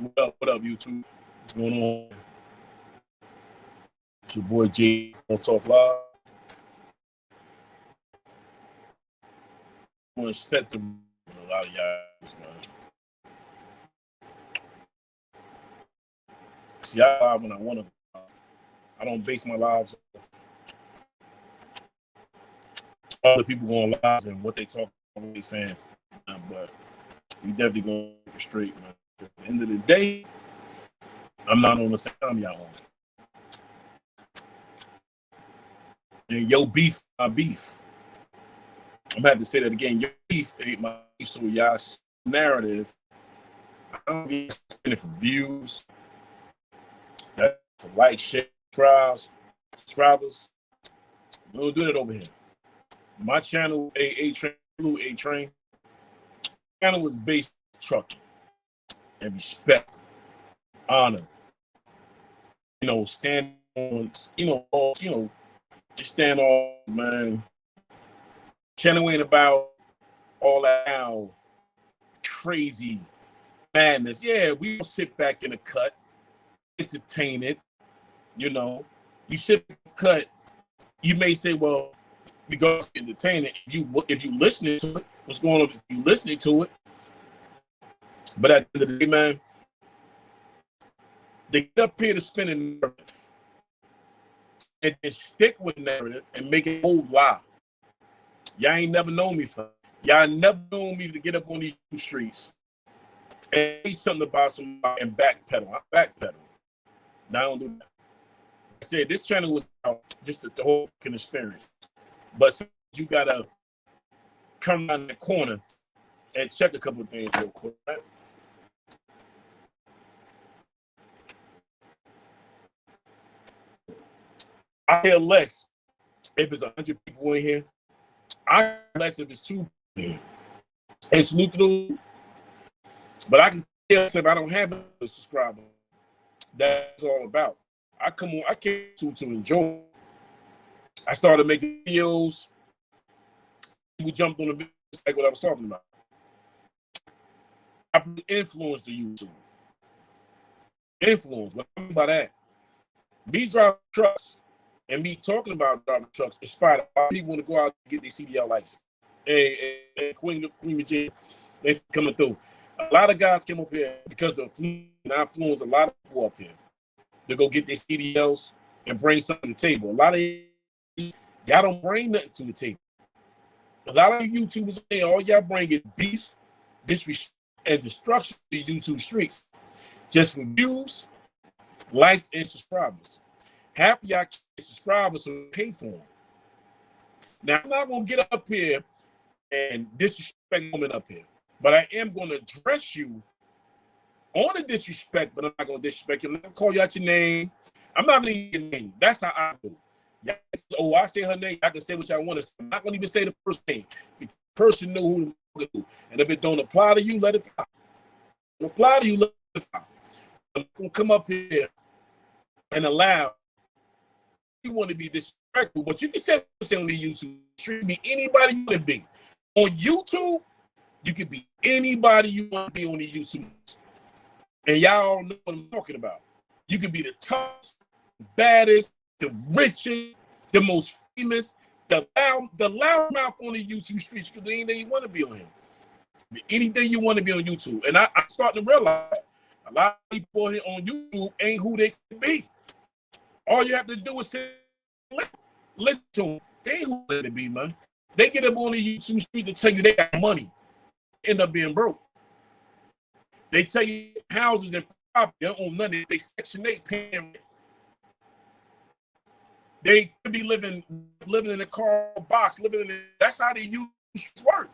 What up, YouTube? What's going on? It's your boy Jay on Talk Live. I'm gonna set the a lot of y'all, man. See, I live when I want to. I don't base my lives off other people going live and what they talk about, what they saying. But we definitely gonna get it straight, man. At the end of the day, I'm not on the same time y'all on. And your beef, my beef. I'm gonna have to say that again. Your beef ain't my beef, so y'all's narrative. I don't get it for views. That's for like, share, subscribers. We don't do that over here. My channel, A-Train channel was based on trucking and respect, honor. Stand on, just stand on, man. Channel ain't about all that now crazy madness. Yeah, we don't sit back in the cut, entertain it. You sit in the cut, you may say, well, we go to entertain it. If you listening to it, what's going on? If you listening to it, but at the end of the day, man, they get up here to spin a narrative and then stick with the narrative and make it a whole lie. Y'all ain't never known me for. Y'all never known me to get up on these streets and say something about somebody and backpedal. I backpedal. Now I don't do that. I said this channel was just the whole experience. But you gotta come around the corner and check a couple of things real quick, right? I hear less if it's 100 people in here. I hear less if it's 2 people in here. And salute to them. But I can tell if I don't have a subscriber, that's all about. I came to enjoy. I started making videos. People jumped on the video, like what I was talking about. I influenced the YouTube. Influence. What I mean by that? Me driving trucks and me talking about driving trucks inspired a lot of people want to go out and get their CDL license. And Queen Virginia, they coming through. A lot of guys came up here because of the influence. A lot of people up here to go get their CDLs and bring something to the table. A lot of y'all don't bring nothing to the table. A lot of YouTubers, all y'all bring is beef, disrespect, and destruction to YouTube streets. Just for views, likes, and subscribers. Half of y'all subscribers will pay for them. Now, I'm not going to get up here and disrespect women up here, but I am going to address you on the disrespect, but I'm not going to disrespect you. I'm not going to call you out your name. I'm not going to use your name. That's how I do. Oh, I say her name. I can say what y'all want to say. I'm not going to even say the first name. The person know who to do. And if it don't apply to you, let it fly. If it apply to you, let it fly. I'm going to come up here and allow you want to be disrespectful, but you can say on the YouTube. You be anybody you want to be. On YouTube, you can be anybody you want to be on the YouTube. And y'all know what I'm talking about. You can be the toughest, baddest, the richest, the most famous, the loud mouth on the YouTube streets. You can do anything you want to be on here. Anything you want to be on YouTube. And I'm starting to realize a lot of people here on YouTube ain't who they can be. All you have to do is say, listen to them. They ain't who they can be, man. They get up on the YouTube street to tell you they got money, end up being broke. They tell you houses and property, they don't own nothing. They Section 8 paying rent. They could be living in a car box, that's how the YouTube work.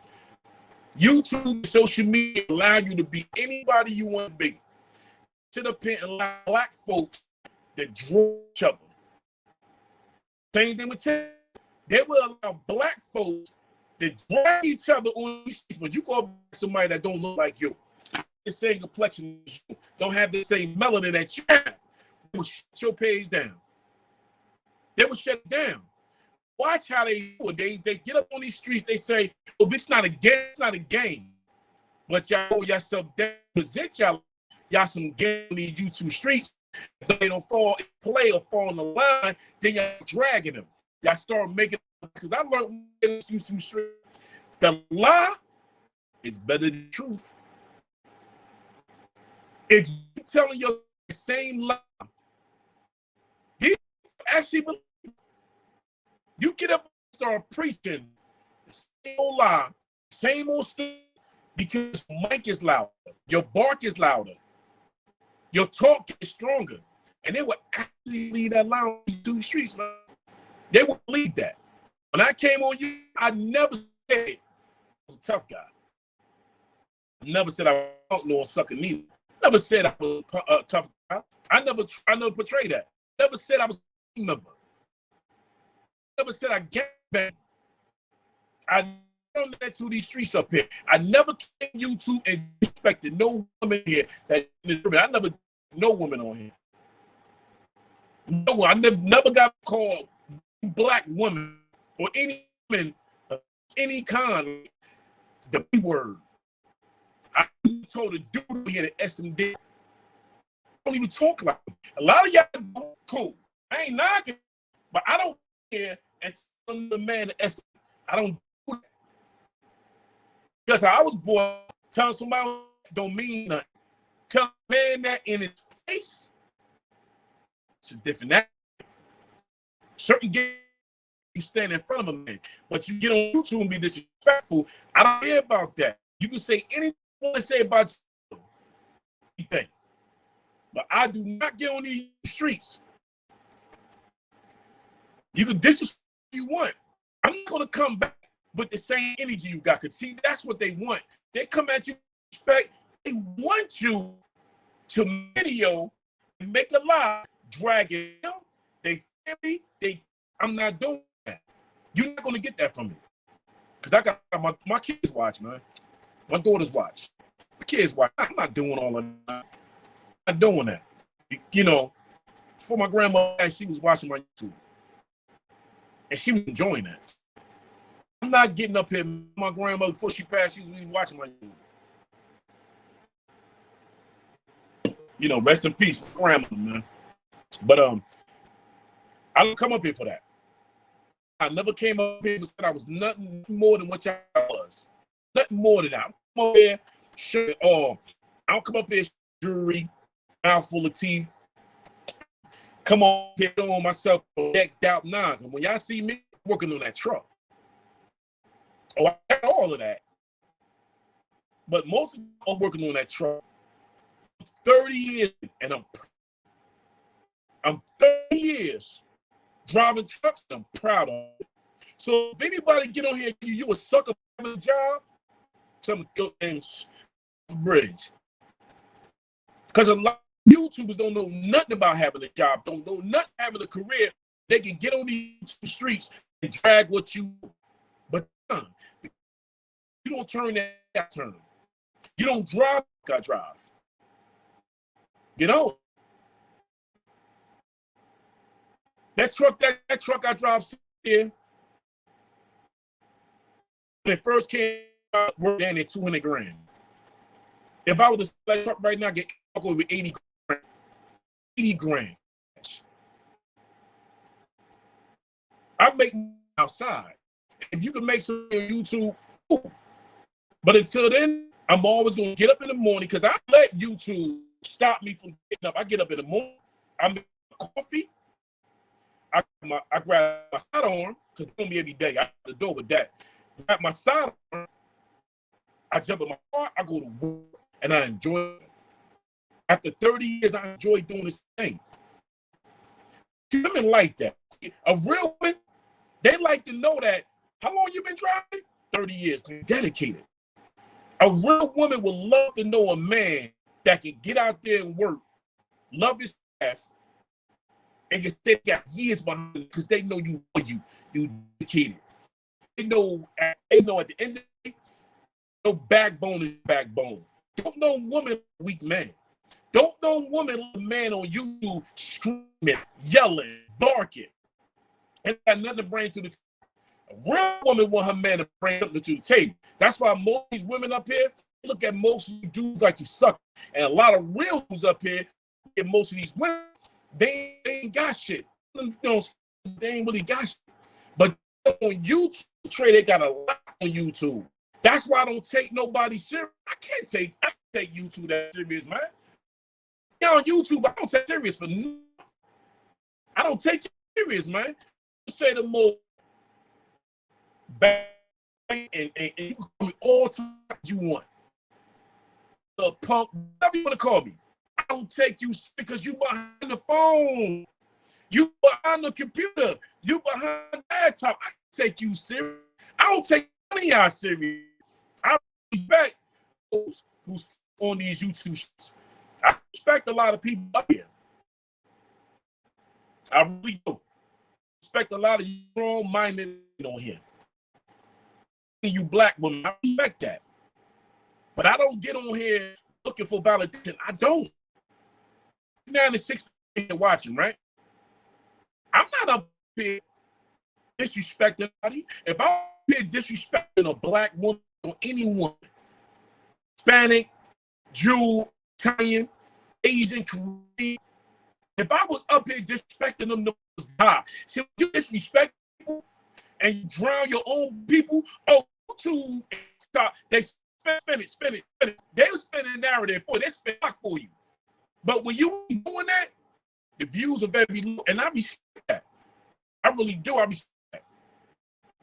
YouTube, social media allow you to be anybody you want to be. Sit up here and allow black folks that draw each other. Same thing with tech. They will allow black folks to drag each other on the streets, but you go up to somebody that don't look like you. The same complexion as you, don't have the same melanin that you have. They will shut your page down. They will shut it down. Watch how they do it. They get up on these streets, they say, oh, this not a game, it's not a game. But y'all hold yourself down, present y'all. y'all some game on these YouTube streets. If they don't fall in play or fall on the line, then y'all dragging them. Y'all start making, because I learned in YouTube street, the lie is better than the truth. If you're telling your same lie, you actually believe it. You get up and start preaching the same old lie, same old story, because your mic is louder, your bark is louder, your talk is stronger. And they would actually leave that lie on these two streets, man. They would believe that. When I came on you, I never said I was a tough guy. I never said I was out no sucker neither. Never said I was a tough guy. I never portrayed that. Never said I was a member. Never said I get back. I don't that to these streets up here. I never came to YouTube and disrespected no woman here. I never no woman on here. No, I never got called black woman or any woman of any kind. The B word. I told a dude here at SMD. Don't even talk like me. A lot of y'all cool. I ain't knocking, but I don't care and tell the man at SMD. I don't do that. Because I was born telling somebody don't mean nothing. Tell a man that in his face. It's a different act. Certain games you stand in front of a man, but you get on YouTube and be disrespectful. I don't care about that. You can say anything you want to say about anything, but I do not get on these streets. You can disrespect if you want. I'm not going to come back with the same energy you got. Because see, that's what they want. They come at you with respect. They want you to video and make a lie, drag it. They feel me. I'm not doing that. You're not going to get that from me. Because I got my kids watch, man. My daughters watch. My kids watch. I'm not doing all of that. I'm not doing that. You know, before my grandma, she was watching my YouTube. And she was enjoying that. I'm not getting up here. My grandmother, before she passed, she was watching my YouTube. You know, rest in peace, grandmother, man. But I don't come up here for that. I never came up here and said I was nothing more than what y'all was. Nothing more than that. I come up here, shit all. I don't come up here, jewelry, mouth full of teeth. Come on here, showing myself decked out. Nah, when y'all see me working on that truck. Oh, I got all of that. But most of them are working on that truck. 30 years, and I'm 30 years driving trucks, and I'm proud of it. So if anybody get on here, you a sucker for a job, tell them to go and bridge. Because a lot of YouTubers don't know nothing about having a job, don't know nothing having a career. They can get on these streets and drag what you, but you don't turn that turn. You don't drive like I drive. Get on. That truck I drive here, when it first came out, worked down at 200 grand. If I was to sell that truck right now, get with 80 grand. 80 grand. I make outside. If you can make some on YouTube, cool. But until then, I'm always going to get up in the morning because I let YouTube stop me from getting up. I get up in the morning, I make coffee, I grab my sidearm, because it's going to be every day. I have to do with that. Grab my sidearm, I jump in my car, I go to work, and I enjoy it. After 30 years, I enjoy doing this thing. Women like that. A real woman, they like to know that. How long you been driving? 30 years. They're dedicated. A real woman would love to know a man that can get out there and work, love his staff, and can stay got years behind him because they know you dedicated. They know at the end of the day, no backbone is backbone. Don't know woman weak man. Don't know woman a man on YouTube screaming, yelling, barking, and got nothing to bring to the table. A real woman want her man to bring something to the table. That's why most of these women up here, look at most of you dudes like you suck. And a lot of real dudes up here, get most of these women, they ain't got shit. You know, they ain't really got shit. But on YouTube, Trey, they got a lot on YouTube. That's why I don't take nobody serious. I can't take YouTube that serious, man. Yeah, on YouTube, I don't take serious for nothing. I don't take it serious, man. You say the most bad and you can call me all time you want. The punk, whatever you want to call me. I don't take you because you behind the phone. You behind the computer. You behind the laptop. I take you serious. I don't take any of y'all serious. I respect those who's on these YouTube shows. I respect a lot of people up here. I really do. Respect a lot of you strong-minded on here. You black women, I respect that. But I don't get on here looking for validation. I don't. 96 people watching, right? I'm not up here disrespecting anybody. If I'm up here disrespecting a black woman or anyone, Hispanic, Jew, Italian, Asian, Korean, if I was up here disrespecting them, die. See, you disrespect people and you drown your own people. Oh, to stop. They spin it. They were spinning narrative for you. They spin it for you. But when you doing that, the views are very low, and I respect that. I really do. I respect that.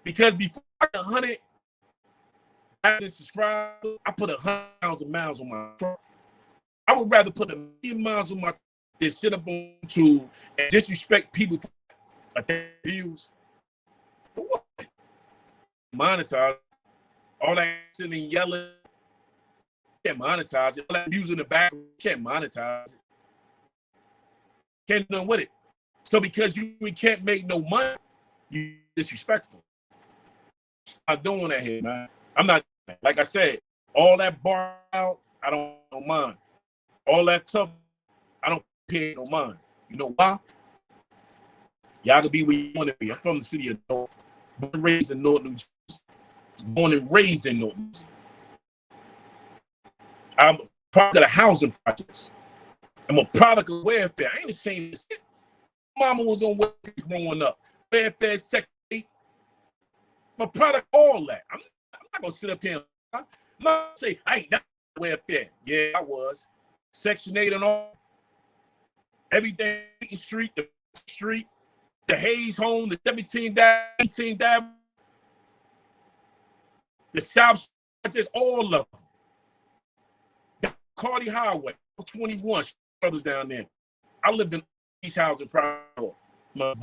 Because before I got 100,000 subscribers, I put 100,000 miles on my truck. I would rather put 1,000,000 miles on my truck than sit up on YouTube and disrespect people for their views. For what? Monetize. All that sitting and yelling, can't monetize it. All that music in the back, can't monetize it. Can't do nothing with it. So because you can't make no money, you disrespectful. I'm not doing that here, man. I'm not, like I said, all that bar out, I don't mind. All that tough, I don't pay no mind. You know why? Y'all can be where you want to be. I'm from the city of North, born and raised in North New Jersey. Born and raised in North New Jersey. I'm a product of the housing projects. I'm a product of welfare. I ain't ashamed of this. Mama was on welfare growing up. Welfare, Section 8. I'm a product of all that. I'm not going to sit up here and I'm not going to say, I ain't not welfare. Yeah, I was. Section 8 and all. Everything, Street, the Hayes home, the 17th, 18th, the South, just all of them. The Cardi Highway, 21, brothers down there. I lived in East Housing prior. I'm a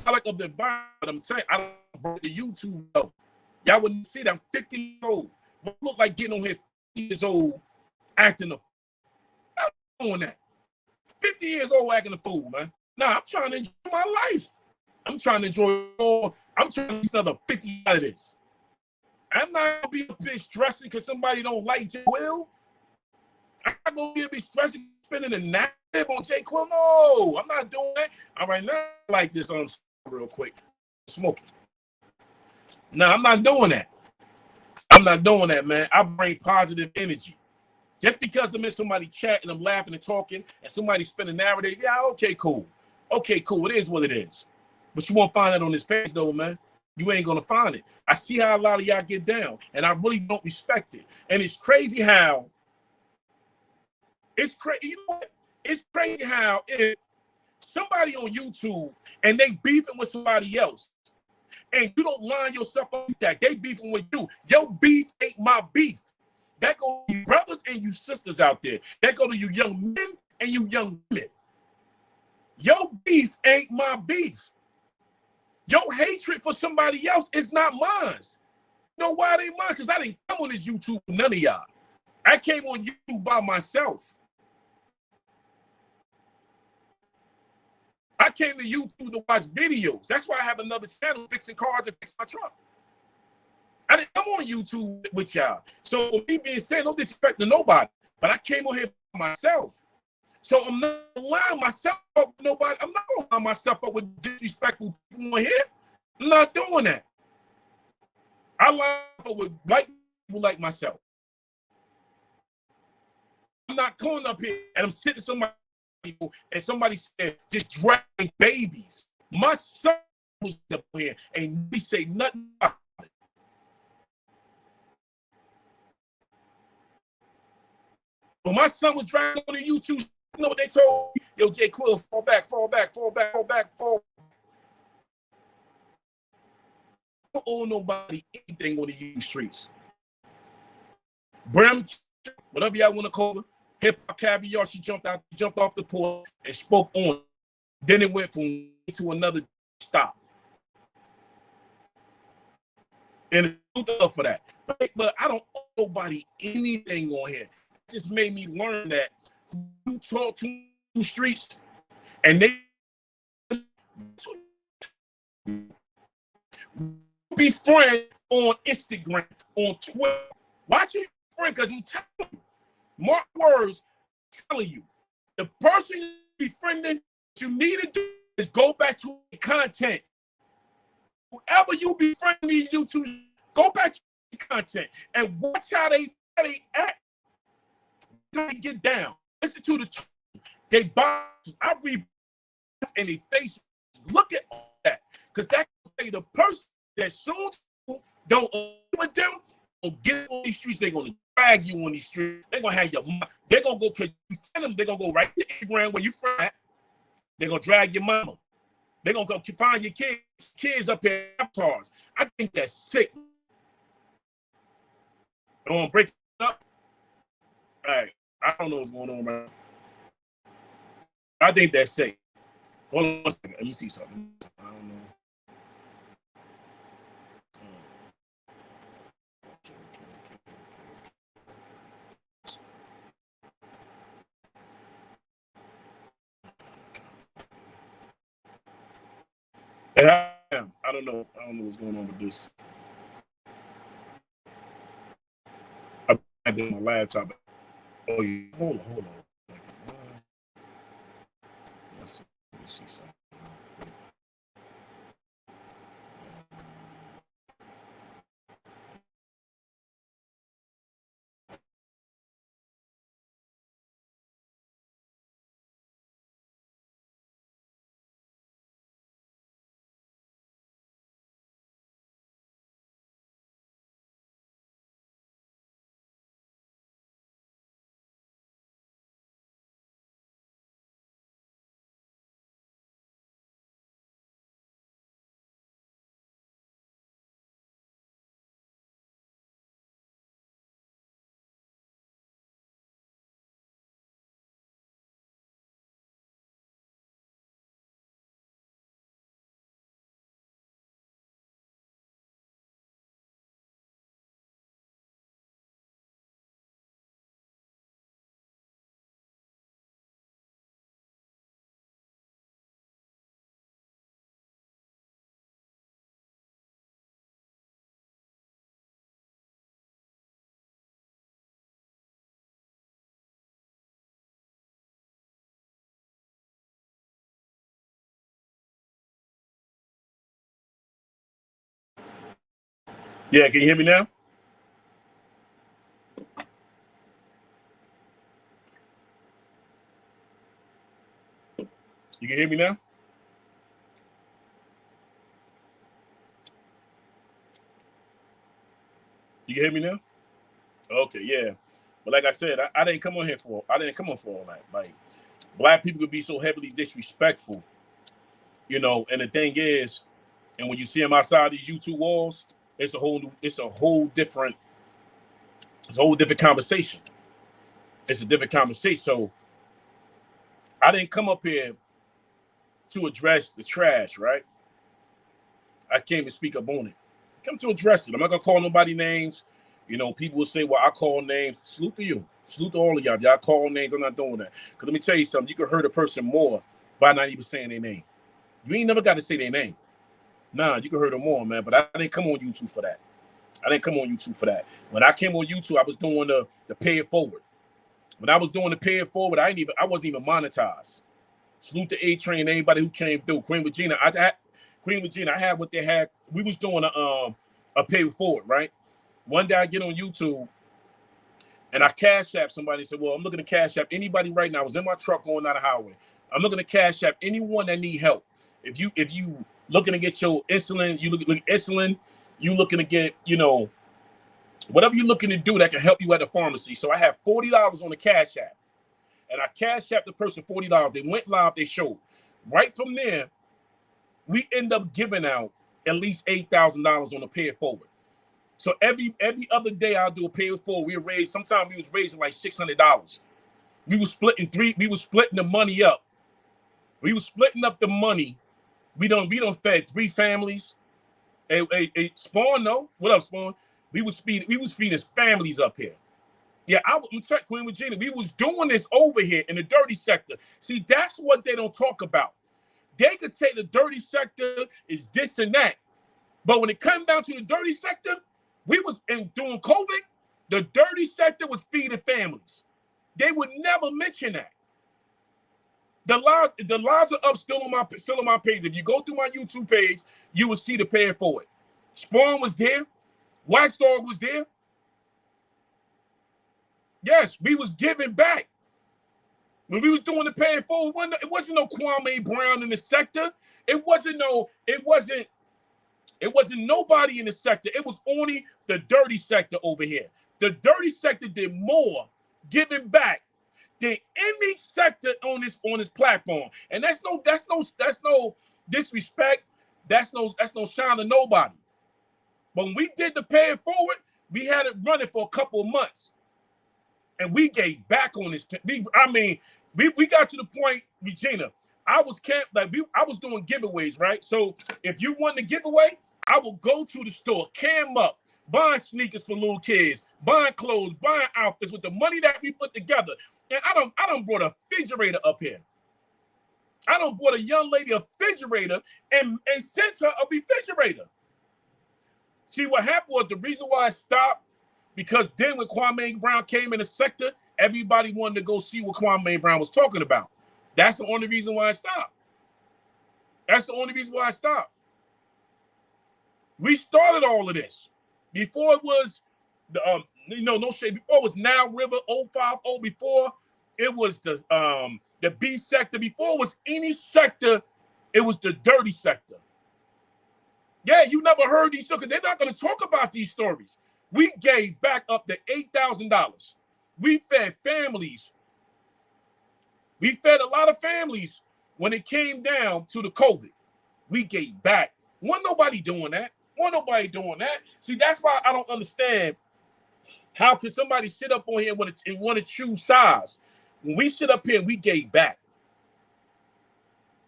product of the environment. I'm saying I don't bring the YouTube though. Y'all wouldn't see that I'm 50 years old. I look like getting on here 50 years old acting a I'm doing that. 50 years old acting a fool, man. Nah, I'm trying to enjoy my life. I'm trying to enjoy all. I'm trying to get another 50 out of this. I'm not gonna be a bitch stressing because somebody don't like J. Quill. I'm not gonna be a bitch stressing spending a narrative on J. Quill. No, I'm not doing that. All right, now I like this on real quick. Smoking. No, I'm not doing that. I'm not doing that, man. I bring positive energy. Just because I'm in somebody chatting, I'm laughing and talking, and somebody spinning narrative, yeah, okay, cool. Okay, cool. It is what it is. But you won't find that on this page, though, man. You ain't gonna find it. I see how a lot of y'all get down, and I really don't respect it. And it's crazy how it's crazy. You know what? It's crazy how if somebody on YouTube and they beefing with somebody else, and you don't line yourself up with that, they beefing with you. Your beef ain't my beef. That go to you brothers and you sisters out there. That go to you young men and you young women. Your beef ain't my beef. Your hatred for somebody else is not mine. You know why it ain't mine? Because I didn't come on this YouTube with none of y'all. I came on YouTube by myself. I came to YouTube to watch videos. That's why I have another channel, Fixing Cars and Fix My Truck. I didn't come on YouTube with y'all. So with me being said, no disrespect to nobody, but I came on here by myself. So I'm not lining myself up with nobody. I'm not going to line myself up with disrespectful people on here. I'm not doing that. I line up with white people like myself. I'm not coming up here and I'm sitting somebody and somebody said just dragging babies. My son was up here and he say nothing about it. When my son was dragging on the YouTube, you know what they told me? Yo, Jay Quill, fall back, fall back, fall back, fall back, fall. I don't owe nobody anything on the YouTube streets. Bram, whatever y'all want to call her, Hip Hop Caviar, she jumped off the porch and spoke on. Then it went from to another stop. And it's for that. But I don't owe nobody anything on here. It just made me learn that you talk to the streets and they be friends on Instagram, on Twitter. Watch it, friend, because I'm telling you, mark words, telling you, the person you befriending, what you need to do is go back to the content. Whoever you befriend these YouTube, go back to the content and watch how they act. They get down. Listen to the tone. They box. I read and they face. Look at all that, because that can tell you the person that soon don't with them will get on these streets. They're gonna drag you on these streets. They're gonna have your. They're gonna go because you tell them. They're gonna go right to Instagram where you from at. They're gonna drag your mama. They're gonna go find your kids up here avatars. I think that's sick. They wanna break it up. All right, I don't know what's going on, man. I think that's sick. Hold on 1 second. Let me see something. I don't know. I don't know. I don't know what's going on with this. I did my laptop. Oh, yeah. Hold on. Let's see something. Yeah, can you hear me now? You can hear me now? You can hear me now? Okay, yeah. But like I said, I didn't come on for all that. Like, black people could be so heavily disrespectful, you know. And the thing is, and when you see them outside these YouTube walls, it's a whole different conversation. It's a different conversation. So I didn't come up here to address the trash, right? I came to speak up on it. I come to address it. I'm not gonna call nobody names. You know, people will say, well, I call names. Salute to you. Salute to all of y'all. Y'all call names. I'm not doing that. Because let me tell you something. You can hurt a person more by not even saying their name. You ain't never got to say their name. Nah, you can hurt them more, man. But I didn't come on YouTube for that. When I came on YouTube, I was doing the pay it forward. When I was doing the pay it forward, I wasn't even monetized. Salute to A-Train and everybody who came through. Queen Regina, I had what they had. We was doing a pay it forward, right? One day I get on YouTube And I cash app somebody and said, well, I'm looking to cash app anybody right now. I was in my truck going down the highway. I'm looking to cash app anyone that need help. If you looking to get your insulin, you look at insulin, you looking to get, whatever you're looking to do that can help you at the pharmacy. So I have $40 on the cash app. And I cash app the person $40. They went live, they showed. Right from there, we end up giving out at least $8,000 on a pay it forward. So every other day I'll do a pay it forward. Sometimes we was raising like $600. We was splitting the money up. We was splitting up the money. We done fed 3 families. Hey, Spawn, no? What up, Spawn? We was feeding families up here. Yeah, I'm Queen Regina. We was doing this over here in the dirty sector. See, that's what they don't talk about. They could say the dirty sector is this and that. But when it comes down to the dirty sector, during COVID, the dirty sector was feeding families. They would never mention that. The lives are up still on my page. If you go through my YouTube page, you will see the pay it forward. Spawn was there. Wax Dog was there. Yes, we was giving back. When we was doing the pay it forward, it wasn't no Kwame Brown in the sector. It wasn't nobody in the sector. It was only the dirty sector over here. The dirty sector did more giving back than any sector on this platform. And that's no disrespect. That's no shine to nobody. But when we did the pay it forward, we had it running for a couple of months. And we gave back on this. We got to the point, Regina, I was doing giveaways, right? So if you want a giveaway, I will go to the store, cam up, buying sneakers for little kids, buying clothes, buying outfits with the money that we put together. And I don't brought a refrigerator up here. I don't bought a young lady a refrigerator and sent her a refrigerator. See, what happened was the reason why I stopped, because then when Kwame Brown came in the sector, everybody wanted to go see what Kwame Brown was talking about. That's the only reason why I stopped. We started all of this. Before it was no shade. Before it was Nile River 050. Before it was the B sector. Before it was any sector, it was the dirty sector. Yeah, you never heard these stories. They're not going to talk about these stories. We gave back up to $8,000. We fed families. We fed a lot of families when it came down to the COVID. We gave back. Wasn't nobody doing that. See, that's why I don't understand how can somebody sit up on here and want to choose sides. When we sit up here and we gave back.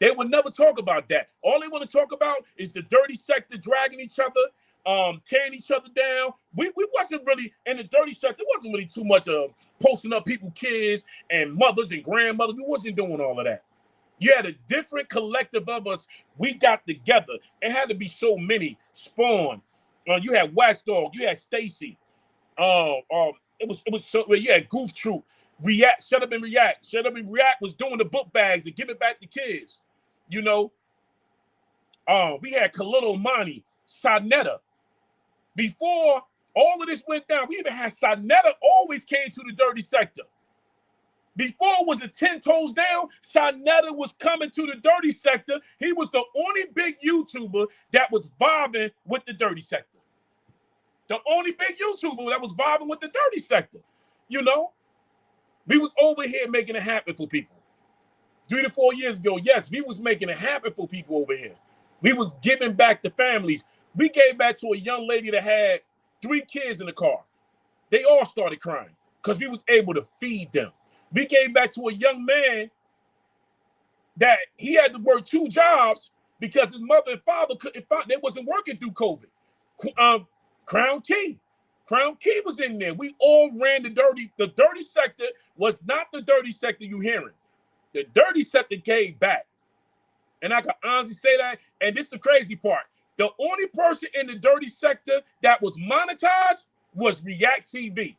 They would never talk about that. All they want to talk about is the dirty sector dragging each other, tearing each other down. We wasn't really in the dirty sector. It wasn't really too much of posting up people's kids and mothers and grandmothers. We wasn't doing all of that. You had a different collective of us. We got together. It had to be so many. Spawn. You had Wax Dog. You had Stacy. It was so. You had Goof Troop. React. Shut Up and React. Shut Up and React was doing the book bags and give it back to kids. We had Khalil Omani, Sonetta. Before all of this went down, we even had Sonetta always came to the dirty sector. Before it was a 10 toes down, Sonetta was coming to the dirty sector. He was the only big YouTuber that was vibing with the dirty sector. The only big YouTuber that was vibing with the dirty sector. We was over here making it happen for people. 3 to 4 years ago, yes, we was making it happen for people over here. We was giving back to families. We gave back to a young lady that had 3 kids in the car. They all started crying because we was able to feed them. We gave back to a young man that he had to work 2 jobs because his mother and father couldn't find. They wasn't working through COVID. Crown Key was in there. We all ran the dirty sector was not the dirty sector you hearing. The dirty sector gave back. And I can honestly say that. And this is the crazy part. The only person in the dirty sector that was monetized was React TV.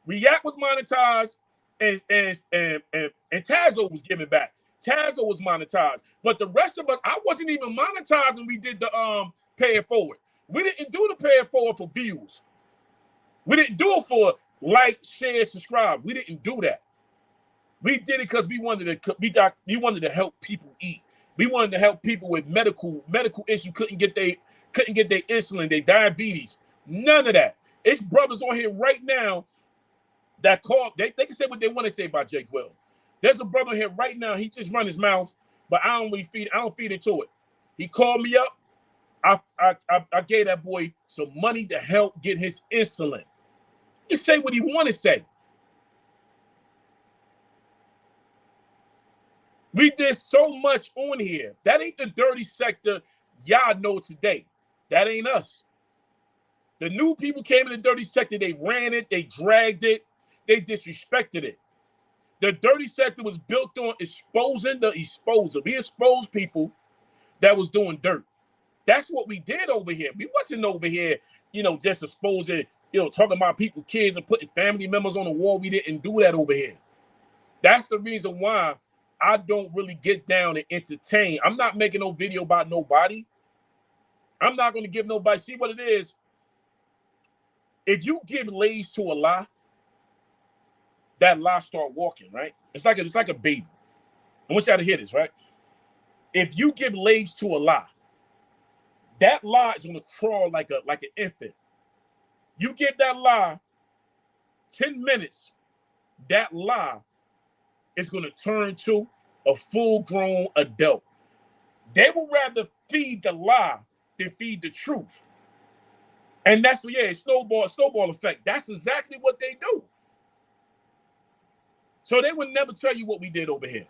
React was monetized and Tazo was giving back. Tazo was monetized. But the rest of us, I wasn't even monetized when we did the pay it forward. We didn't do the pay it forward for views. We didn't do it for Like, share, subscribe. We didn't do that. We did it because we wanted to help people eat. We wanted to help people with medical issues, couldn't get their insulin, their diabetes. None of that. It's brothers on here right now that call. They can say what they want to say about Jake Will. There's a brother here right now. He just run his mouth, but I don't feed into it. He called me up. I gave that boy some money to help get his insulin. Just say what he want to say. We did so much on here. That ain't the dirty sector y'all know today. That ain't us. The new people came in the dirty sector. They ran it. They dragged it. They disrespected it. The dirty sector was built on exposing the exposer. We exposed people that was doing dirt. That's what we did over here. We wasn't over here, just exposing, talking about people, kids, and putting family members on the wall. We didn't do that over here. That's the reason why I don't really get down and entertain. I'm not making no video about nobody. I'm not going to give nobody. See what it is? If you give legs to a lie, that lie start walking, right? It's like a baby. I want y'all to hear this, right? If you give legs to a lie, that lie is going to crawl like an infant. You give that lie 10 minutes, that lie is going to turn to a full-grown adult. They would rather feed the lie than feed the truth. And that's what, snowball effect. That's exactly what they do. So they would never tell you what we did over here.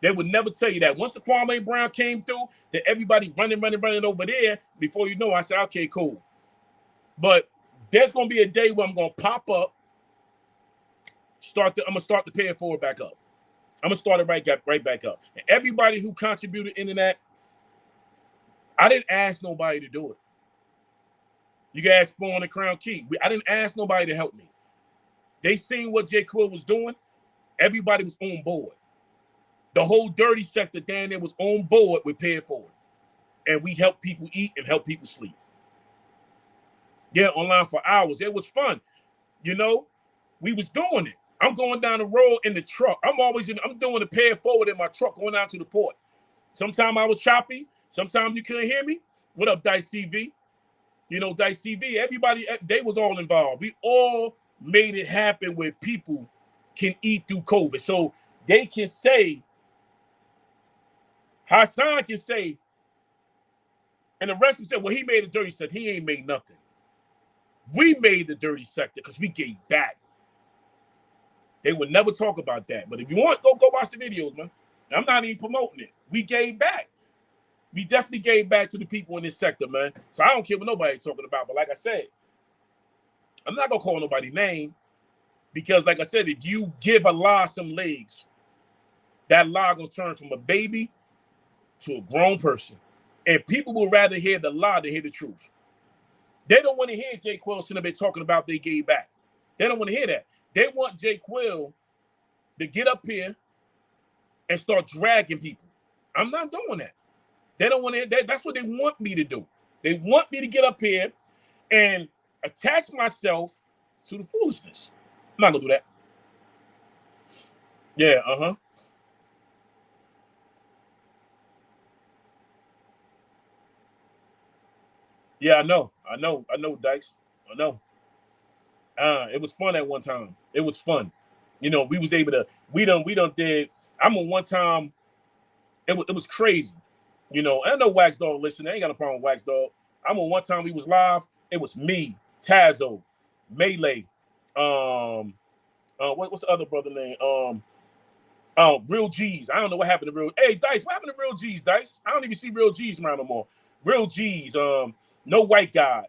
They would never tell you that. Once the Kwame Brown came through, that everybody running over there, before you know, I said, okay, cool. But there's going to be a day where I'm going to pop up, I'm going to start the pay it forward back up. I'm going to start it right back up. And everybody who contributed into that, I didn't ask nobody to do it. You can ask Spawn and Crown Key. I didn't ask nobody to help me. They seen what J. Quill was doing. Everybody was on board. The whole dirty sector down there was on board with Pay It Forward. And we helped people eat and help people sleep. Yeah, online for hours. It was fun. We was doing it. I'm going down the road in the truck. I'm doing the Pay It Forward in my truck going out to the port. Sometimes I was choppy. Sometimes you couldn't hear me. What up, Dice CV? Dice CV, everybody, they was all involved. We all made it happen where people can eat through COVID. So they can say, Hassan can say, and the rest of them said, well, he made a dirty sector. He ain't made nothing. We made the dirty sector because we gave back. They would never talk about that. But if you want, go watch the videos, man. I'm not even promoting it. We gave back. We definitely gave back to the people in this sector, man. So I don't care what nobody's talking about. But like I said, I'm not going to call nobody's name because, like I said, if you give a lie some legs, that lie going to turn from a baby to a grown person. And people will rather hear the lie than hear the truth. They don't want to hear Jay Quill sitting up there talking about they gave back. They don't want to hear that. They want Jay Quill to get up here and start dragging people. I'm not doing that. They don't want to hear that. That's what they want me to do. They want me to get up here and attach myself to the foolishness. I'm not going to do that. Yeah, Yeah, I know, Dice. I know. It was fun at one time. It was fun. We was able to, we done did, I'm on one time, it was crazy. I know Wax Dog listening. I ain't got a problem with Wax Dog. I'm on one time we was live. It was me, Tazo, Melee, what's the other brother name? Real G's. I don't know what happened to Real. Hey, Dice, what happened to Real G's, Dice? I don't even see Real G's around no more. Real G's, No White Guy.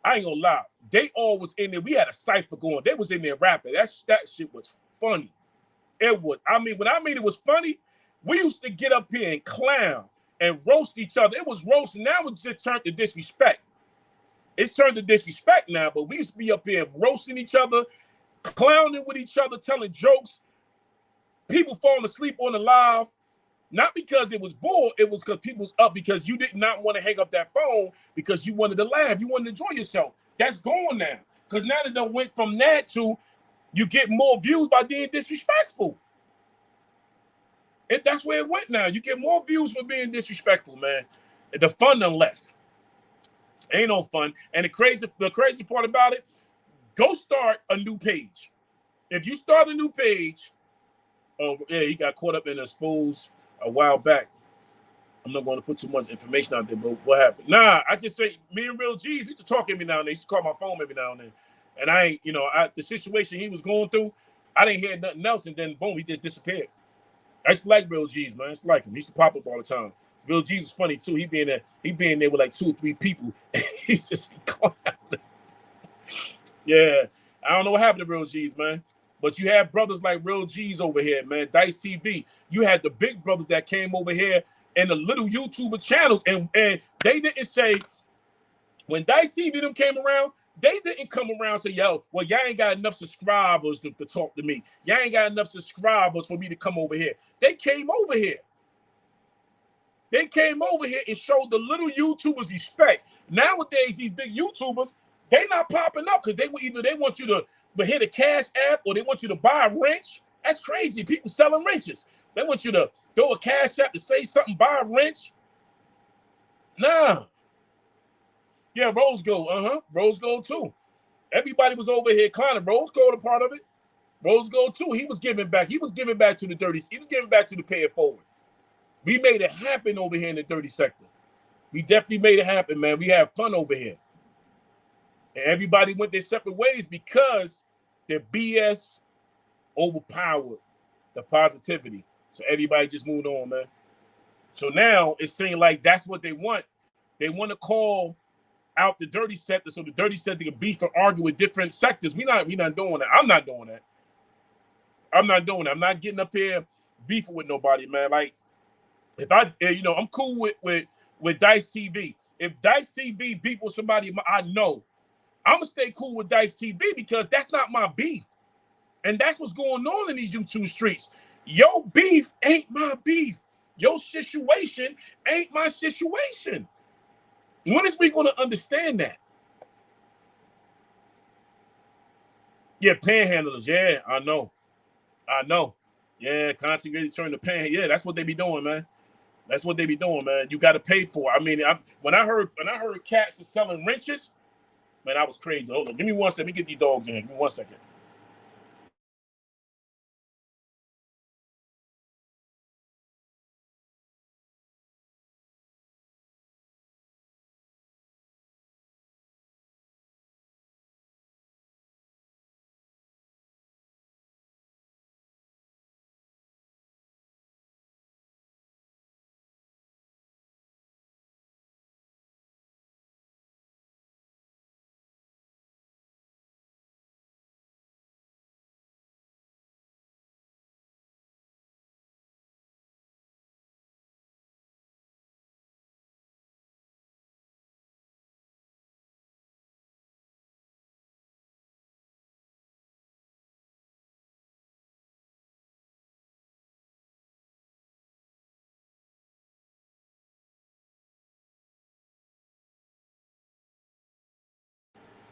I ain't gonna lie. They all was in there. We had a cipher going. They was in there rapping. That shit was funny. It was. When I mean it was funny, we used to get up here and clown and roast each other. It was roasting. Now it's just turned to disrespect. It's turned to disrespect now, but we used to be up here roasting each other, clowning with each other, telling jokes. People falling asleep on the live. Not because it was bored, it was because people was up because you did not want to hang up that phone because you wanted to laugh. You wanted to enjoy yourself. That's gone now. Because now they done went from that to you get more views by being disrespectful. That's where it went now. You get more views for being disrespectful, man. The fun done left. Ain't no fun. And the crazy part about it, go start a new page. If you start a new page, oh yeah, he got caught up in a spools a while back. I'm not going to put too much information out there, but what happened? Nah, I just say me and Real G's used to talk every now and then. He used to call my phone every now and then. And I ain't, the situation he was going through, I didn't hear nothing else, and then boom, he just disappeared. I used to like Real G's, man. I used to like him. He used to pop up all the time. Real G's was funny too. He being there with like 2 or 3 people. He just be calling out. Yeah. I don't know what happened to Real G's, man. But you have brothers like Real G's over here, man. Dice TV. You had the big brothers that came over here and the little YouTuber channels. And they didn't say, when Dice TV them came around, they didn't come around and say, yo, well, y'all ain't got enough subscribers to talk to me. Y'all ain't got enough subscribers for me to come over here. They came over here. They came over here and showed the little YouTubers respect. Nowadays, these big YouTubers, they not popping up because they want you to hit a Cash App or they want you to buy a wrench. That's crazy. People selling wrenches. They want you to throw a Cash App to say something, buy a wrench. Nah. Yeah, Rose Gold. Rose Gold too. Everybody was over here clowning. Rose Gold a part of it. Rose Gold too. He was giving back. He was giving back to the dirty. He was giving back to the pay it forward. We made it happen over here in the dirty sector. We definitely made it happen, man. We have fun over here. And everybody went their separate ways because the BS overpowered the positivity. So everybody just moved on, man. So now it's saying like that's what they want. They want to call out the dirty sector so the dirty sector can beef and argue with different sectors. We not doing that. I'm not doing that. I'm not doing that. I'm not getting up here beefing with nobody, man. Like, if I'm cool with Dice TV. If Dice TV beef with somebody I know, I'm gonna stay cool with Dice TV because that's not my beef. And that's what's going on in these YouTube streets. Your beef ain't my beef. Your situation ain't my situation. When is we gonna understand that? Yeah, panhandlers. Yeah, I know. Yeah, content creators turn to pan. Yeah, that's what they be doing, man. That's what they be doing, man. You got to pay for it. I mean, when I heard cats are selling wrenches, man, I was crazy. Hold on, give me 1 second. Let me get these dogs in here. Give me 1 second.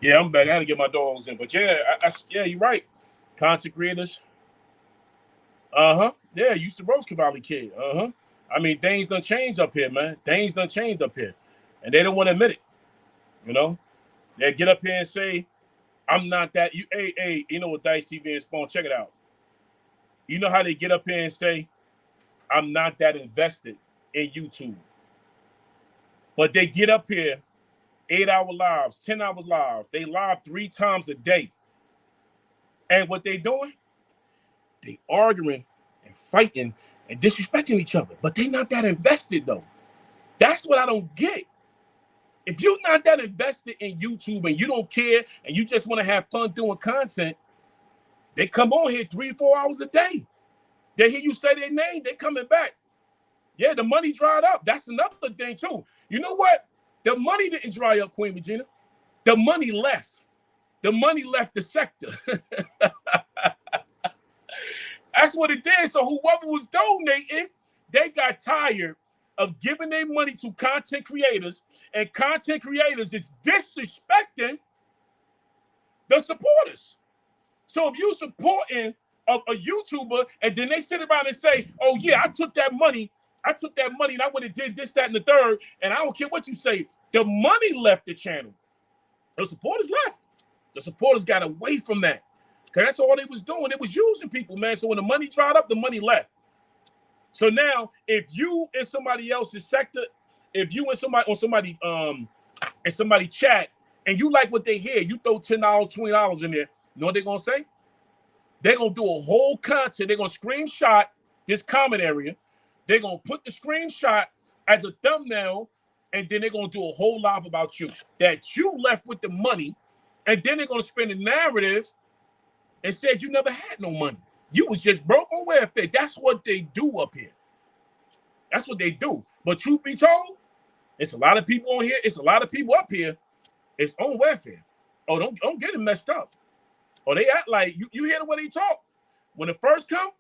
Yeah, I'm back. I had to get my dogs in, but yeah, yeah, you're right. Content creators. Yeah, used to roast Cavalli Kid. I mean, things done changed up here, man. Things done changed up here, and they don't want to admit it. You know, they get up here and say, "I'm not that." Hey, you know what, Dice TV and Spawn? Check it out. You know how they get up here and say, "I'm not that invested in YouTube," but they get up here, 8-hour lives, 10 hours live. They live 3 times a day, and what they doing? They arguing and fighting and disrespecting each other, but they not that invested though. That's what I don't get. If you're not that invested in YouTube and you don't care and you just want to have fun doing content, they come on here 3-4 hours a day. They hear you say their name, they coming back. Yeah, the money dried up. That's another thing too. You know what? The money didn't dry up, Queen Regina. The money left. The money left the sector. That's what it did. So whoever was donating, they got tired of giving their money to content creators, and content creators is disrespecting The supporters. So if you supporting a YouTuber and then they sit around and say, oh yeah, I took that money and I would have did this, that, and the third, and I don't care what you say, the money left the channel. The supporters left. The supporters got away from that. Because that's all they was doing. They was using people, man. So when the money dried up, the money left. So now, if you in somebody else's sector, if you in somebody in somebody chat and you like what they hear, you throw $10, $20 in there, you know what they're gonna say? They're gonna do a whole content. They're gonna screenshot this comment area. They're gonna put the screenshot as a thumbnail, and then they're gonna do a whole lot about you. That you left with the money, and then they're gonna spin the narrative and said you never had no money. You was just broke on welfare. That's what they do up here. That's what they do. But truth be told, it's a lot of people on here. It's a lot of people up here. It's on welfare. Oh, don't get it messed up. Or they act like you hear the way they talk. When the first come,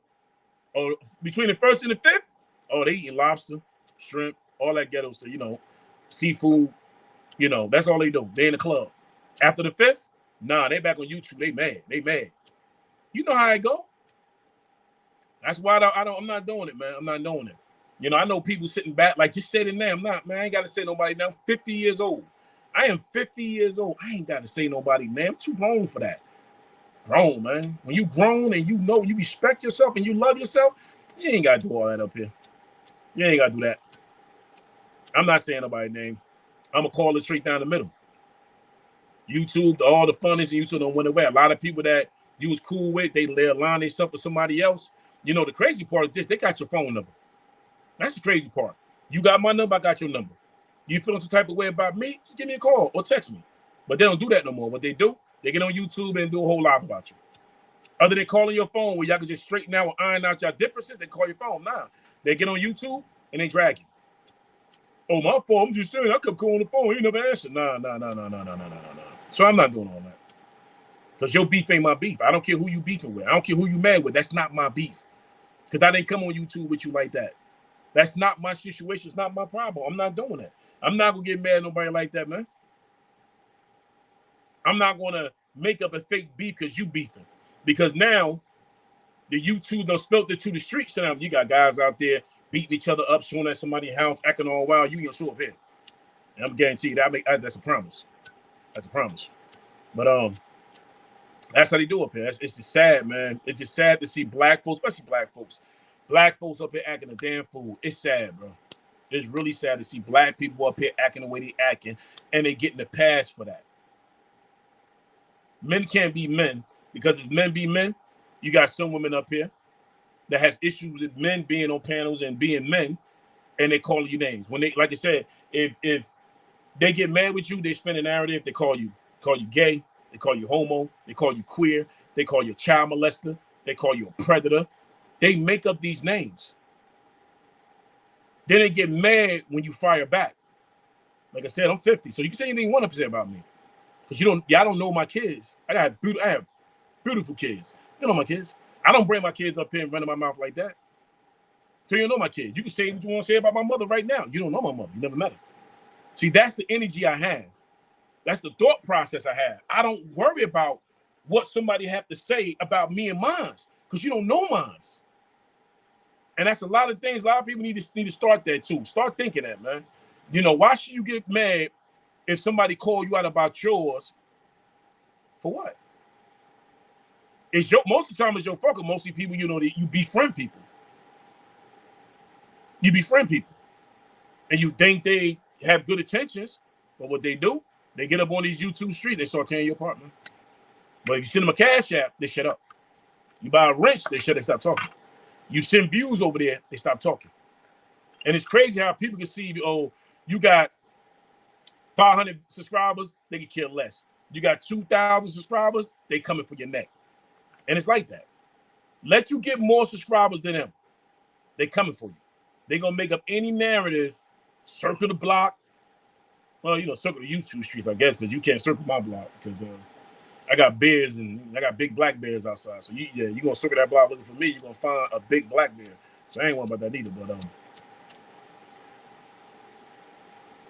or between the first and the fifth, oh, they eating lobster, shrimp, all that ghetto, so seafood, that's all they do. They in the club. After the fifth, nah, they back on YouTube. They mad. You know how it go. That's why I'm not doing it, man. I'm not doing it. I know people sitting back, like, just say the name. I'm not, man. I ain't got to say nobody now. I'm 50 years old. I am 50 years old. I ain't got to say nobody name. I'm too grown for that. Grown, man. When you grown and you respect yourself and you love yourself, you ain't got to do all that up here. You ain't got to do that. I'm not saying nobody's name. I'm going to call it straight down the middle. YouTube, all the funniest, and YouTube don't went away. A lot of people that you was cool with, they align themselves with somebody else. The crazy part is this: they got your phone number. That's the crazy part. You got my number, I got your number. You feeling some type of way about me? Just give me a call or text me. But they don't do that no more. What they do, they get on YouTube and do a whole lot about you. Other than calling your phone where y'all can just straighten out or iron out your differences, they call your phone. Nah, they get on YouTube and they drag you. Oh, my fault. I'm just saying, I kept calling the phone. You never answered. Nah. So I'm not doing all that. Because your beef ain't my beef. I don't care who you beefing with. I don't care who you mad with. That's not my beef. Because I didn't come on YouTube with you like that. That's not my situation. It's not my problem. I'm not doing that. I'm not going to get mad at nobody like that, man. I'm not going to make up a fake beef because you beefing. Because now the YouTube done spelt it to the streets. Now you got guys out there beating each other up, showing at somebody's house, acting all wild. You gonna show up here. And I'm guaranteed that's a promise. That's a promise. But that's how they do up here. It's just sad, man. It's just sad to see black folks, especially black folks up here acting a damn fool. It's sad, bro. It's really sad to see black people up here acting the way they acting, and they getting the pass for that. Men can't be men, because if men be men, you got some women up here that has issues with men being on panels and being men, and they call you names. When they, like I said, if they get mad with you, they spin a narrative. They call you gay. They call you homo. They call you queer. They call you a child molester. They call you a predator. They make up these names. Then they get mad when you fire back. Like I said, I'm 50, so you can say anything you want to say about me, because y'all don't know my kids. I have beautiful kids. You know my kids. I don't bring my kids up here and run in my mouth like that. So you don't know my kids. You can say what you want to say about my mother right now. You don't know my mother. You never met her. See, that's the energy I have. That's the thought process I have. I don't worry about what somebody have to say about me and mine, because you don't know mine. And that's a lot of things. A lot of people need to start that too. Start thinking that, man. Why should you get mad if somebody call you out about yours? For what? Most of the time it's your fucker. Mostly people, that you befriend people. You befriend people. And you think they have good intentions, but what they do, they get up on these YouTube streets, they start tearing you apart, man. But if you send them a cash app, they shut up. You buy a wrench, they stop talking. You send views over there, they stop talking. And it's crazy how people can see, you got 500 subscribers, they can care less. You got 2,000 subscribers, they coming for your neck. And it's like that. Let you get more subscribers than them. They coming for you. They gonna make up any narrative, circle the block. Well, circle the YouTube streets, I guess, because you can't circle my block, because I got bears and I got big black bears outside. So you're gonna circle that block looking for me, you're gonna find a big black bear. So I ain't worried about that either. But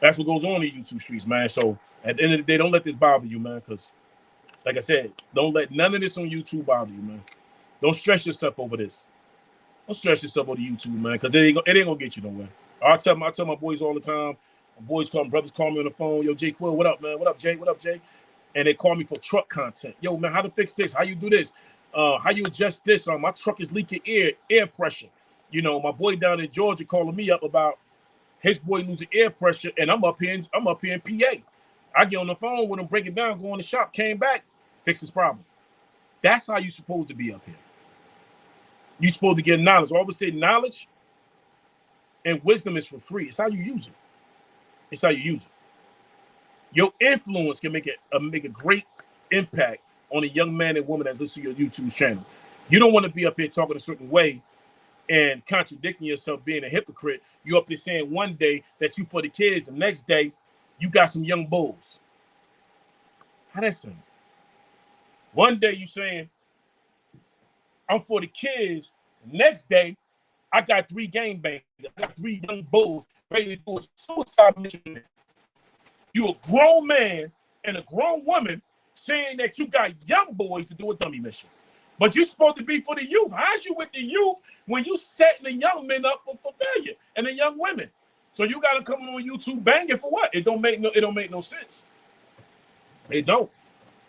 that's what goes on in YouTube streets, man. So at the end of the day, don't let this bother you, man, because Like I said, don't let none of this on YouTube bother you, man. Don't stress yourself over this. Don't stress yourself over YouTube, man, because it ain't gonna get you nowhere. I tell my boys all the time. My boys brothers call me on the phone. Yo, Jay Quill, what up, man? What up, Jay? What up, Jay? And they call me for truck content. Yo, man, how to fix this? How you do this? How you adjust this? My truck is leaking air pressure. You know, my boy down in Georgia calling me up about his boy losing air pressure, and I'm up here in PA. I get on the phone with him, break it down, go in the shop, came back, fix his problem. That's how you supposed to be up here. You're supposed to get knowledge. I always say knowledge and wisdom is for free. It's how you use it. It's how you use it. Your influence can make a great impact on a young man and woman that listens to your YouTube channel. You don't want to be up here talking a certain way and contradicting yourself, being a hypocrite. You up here saying one day that you for the kids, the next day you got some young bulls. How that sound? One day you saying I'm for the kids. The next day I got 3 gangbangers. I got 3 young bulls ready to do a suicide mission. You a grown man and a grown woman saying that you got young boys to do a dummy mission. But you're supposed to be for the youth. How's you with the youth when you setting the young men up for failure and the young women? So you got to come on YouTube banging for what? It don't make no sense. It don't.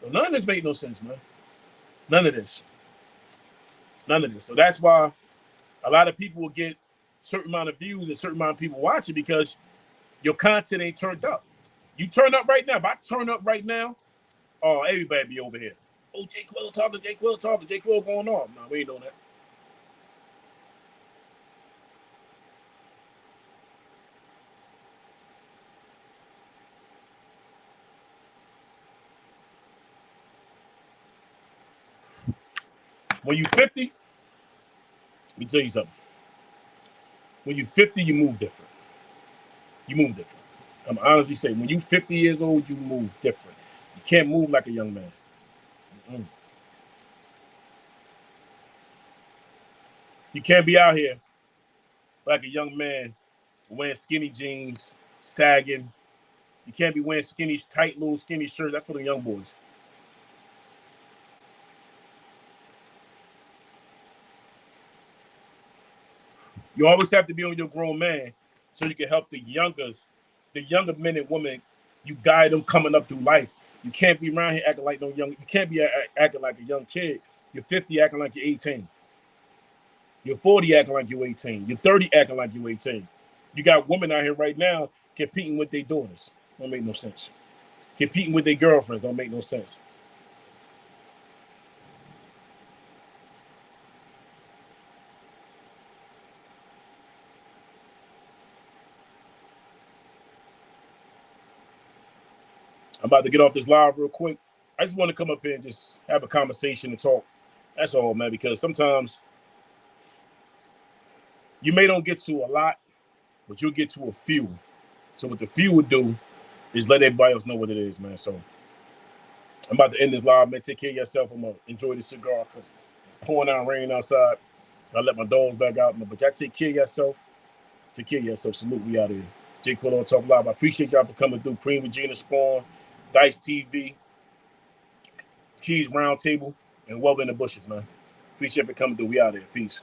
So none of this make no sense, man. None of this. None of this. So that's why a lot of people will get a certain amount of views and a certain amount of people watching because your content ain't turned up. You turn up right now. If I turn up right now, oh, everybody be over here. Oh, Jay Quill talking, Jay Quill talking, Jay Quill going on. No, we ain't doing that. When you 50, let me tell you something. When you 50, you move different. You move different. I'm honestly saying, when you 50 years old, you move different. You can't move like a young man. Mm-mm. You can't be out here like a young man wearing skinny jeans, sagging. You can't be wearing tight little skinny shirts. That's for the young boys. You always have to be on your grown man so you can help the younger men and women. You guide them coming up through life. You can't be around here acting like no young. You can't be acting like a young kid. You're 50 acting like you're 18. You're 40 acting like you're 18. You're 30 acting like you're 18. You got women out here right now competing with their daughters. Don't make no sense. Competing with their girlfriends don't make no sense. I'm about to get off this live real quick. I just want to come up here and just have a conversation and talk. That's all, man, because sometimes you may don't get to a lot, but you'll get to a few. So what the few would do is let everybody else know what it is, man. So I'm about to end this live, man. Take care of yourself. I'm going to enjoy this cigar because it's pouring down rain outside. I let my dogs back out. But y'all take care of yourself. Take care of yourself. Salute. We out here. Jay Quill on Talk Live. I appreciate y'all for coming through. Queen Regina Spawn, Dice TV, Keys Roundtable, and Weldon in the Bushes, man. Appreciate you for coming through. We out here. Peace.